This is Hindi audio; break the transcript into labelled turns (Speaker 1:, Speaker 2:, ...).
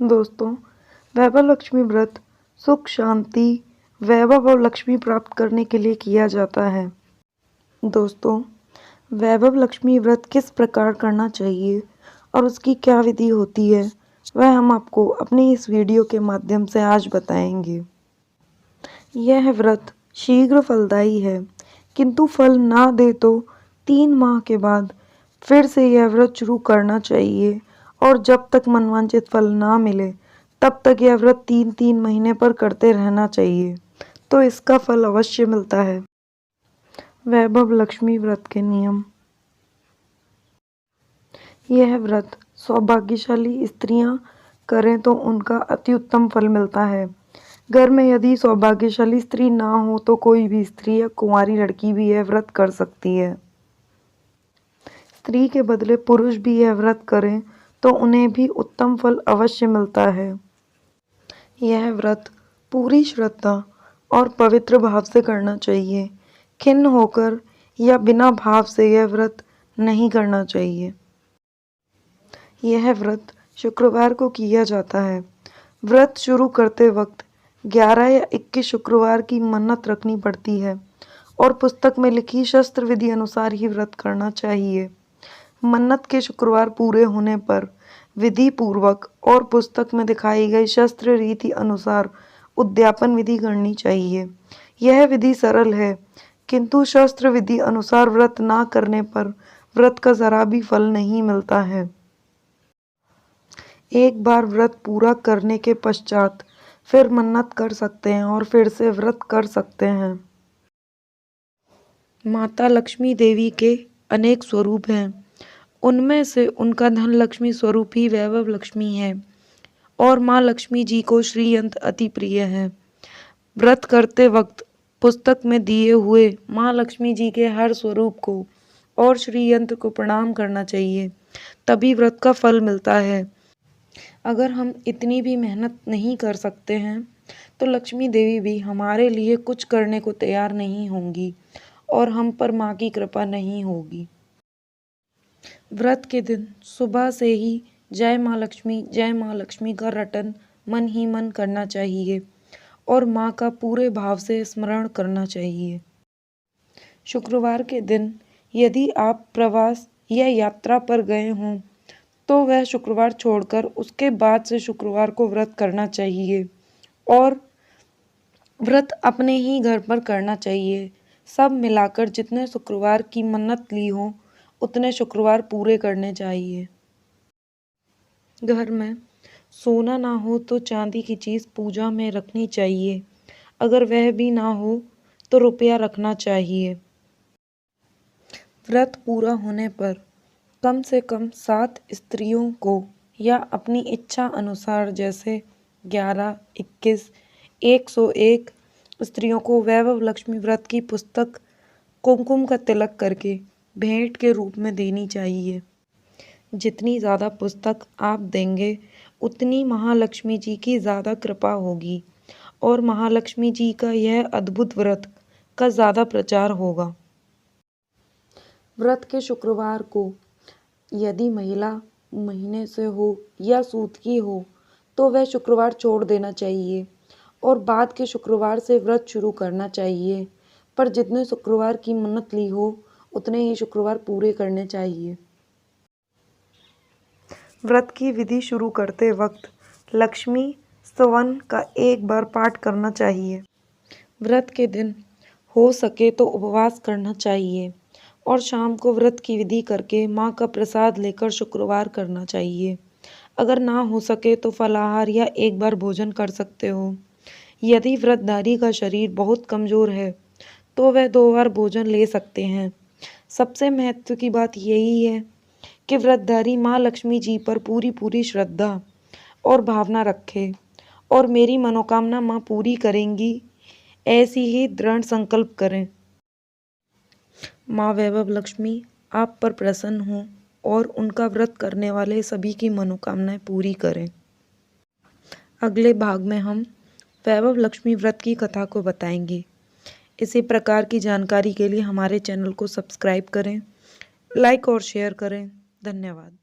Speaker 1: दोस्तों, वैभव लक्ष्मी व्रत सुख, शांति, वैभव और लक्ष्मी प्राप्त करने के लिए किया जाता है। दोस्तों, वैभव लक्ष्मी व्रत किस प्रकार करना चाहिए और उसकी क्या विधि होती है, वह हम आपको अपनी इस वीडियो के माध्यम से आज बताएंगे। यह व्रत शीघ्र फलदायी है, किंतु फल ना दे तो 3 माह के बाद फिर से यह व्रत शुरू करना चाहिए और जब तक मनवांछित फल ना मिले तब तक यह व्रत 3-3 महीने पर करते रहना चाहिए, तो इसका फल अवश्य मिलता है। वैभव लक्ष्मी व्रत के नियम। यह व्रत सौभाग्यशाली स्त्रियां करें तो उनका अति उत्तम फल मिलता है। घर में यदि सौभाग्यशाली स्त्री ना हो तो कोई भी स्त्री या कुंवारी लड़की भी यह व्रत कर सकती है। स्त्री के बदले पुरुष भी यह व्रत करें तो उन्हें भी उत्तम फल अवश्य मिलता है। यह व्रत पूरी श्रद्धा और पवित्र भाव से करना चाहिए। खिन्न होकर या बिना भाव से यह व्रत नहीं करना चाहिए। यह व्रत शुक्रवार को किया जाता है। व्रत शुरू करते वक्त 11 या 21 शुक्रवार की मन्नत रखनी पड़ती है और पुस्तक में लिखी शस्त्र विधि अनुसार ही व्रत करना चाहिए। मन्नत के शुक्रवार पूरे होने पर विधि पूर्वक और पुस्तक में दिखाई गई शस्त्र रीति अनुसार उद्यापन विधि करनी चाहिए। यह विधि सरल है, किंतु शस्त्र विधि अनुसार व्रत ना करने पर व्रत का जरा भी फल नहीं मिलता है। एक बार व्रत पूरा करने के पश्चात फिर मन्नत कर सकते हैं और फिर से व्रत कर सकते हैं। माता लक्ष्मी देवी के अनेक स्वरूप हैं, उनमें से उनका धन लक्ष्मी स्वरूप ही वैभव लक्ष्मी है और माँ लक्ष्मी जी को श्री यंत्र अति प्रिय है। व्रत करते वक्त पुस्तक में दिए हुए माँ लक्ष्मी जी के हर स्वरूप को और श्री यंत्र को प्रणाम करना चाहिए, तभी व्रत का फल मिलता है। अगर हम इतनी भी मेहनत नहीं कर सकते हैं तो लक्ष्मी देवी भी हमारे लिए कुछ करने को तैयार नहीं होंगी और हम पर माँ की कृपा नहीं होगी। व्रत के दिन सुबह से ही जय माँ लक्ष्मी का रटन मन ही मन करना चाहिए और माँ का पूरे भाव से स्मरण करना चाहिए। शुक्रवार के दिन यदि आप प्रवास या यात्रा पर गए हों तो वह शुक्रवार छोड़कर उसके बाद से शुक्रवार को व्रत करना चाहिए और व्रत अपने ही घर पर करना चाहिए। सब मिलाकर जितने शुक्रवार की मन्नत ली हो उतने शुक्रवार पूरे करने चाहिए। घर में सोना ना हो तो चांदी की चीज़ पूजा में रखनी चाहिए। अगर वह भी ना हो तो रुपया रखना चाहिए। व्रत पूरा होने पर कम से कम 7 स्त्रियों को या अपनी इच्छा अनुसार जैसे 11, 21, 101 स्त्रियों को वैभव लक्ष्मी व्रत की पुस्तक कुमकुम का तिलक करके भेंट के रूप में देनी चाहिए। जितनी ज़्यादा पुस्तक आप देंगे उतनी महालक्ष्मी जी की ज़्यादा कृपा होगी और महालक्ष्मी जी का यह अद्भुत व्रत का ज़्यादा प्रचार होगा। व्रत के शुक्रवार को यदि महिला महीने से हो या सूत की हो तो वह शुक्रवार छोड़ देना चाहिए और बाद के शुक्रवार से व्रत शुरू करना चाहिए, पर जितने शुक्रवार की मन्नत ली हो उतने ही शुक्रवार पूरे करने चाहिए। व्रत की विधि शुरू करते वक्त लक्ष्मी स्तवन का एक बार पाठ करना चाहिए। व्रत के दिन हो सके तो उपवास करना चाहिए और शाम को व्रत की विधि करके माँ का प्रसाद लेकर शुक्रवार करना चाहिए। अगर ना हो सके तो फलाहार या एक बार भोजन कर सकते हो। यदि व्रतधारी का शरीर बहुत कमज़ोर है तो वह 2 बार भोजन ले सकते हैं। सबसे महत्व की बात यही है कि व्रतधारी माँ लक्ष्मी जी पर पूरी श्रद्धा और भावना रखे और मेरी मनोकामना माँ पूरी करेंगी, ऐसी ही दृढ़ संकल्प करें। माँ वैभव लक्ष्मी आप पर प्रसन्न हों और उनका व्रत करने वाले सभी की मनोकामनाएं पूरी करें। अगले भाग में हम वैभव लक्ष्मी व्रत की कथा को बताएंगे। इसी प्रकार की जानकारी के लिए हमारे चैनल को सब्सक्राइब करें, लाइक और शेयर करें। धन्यवाद।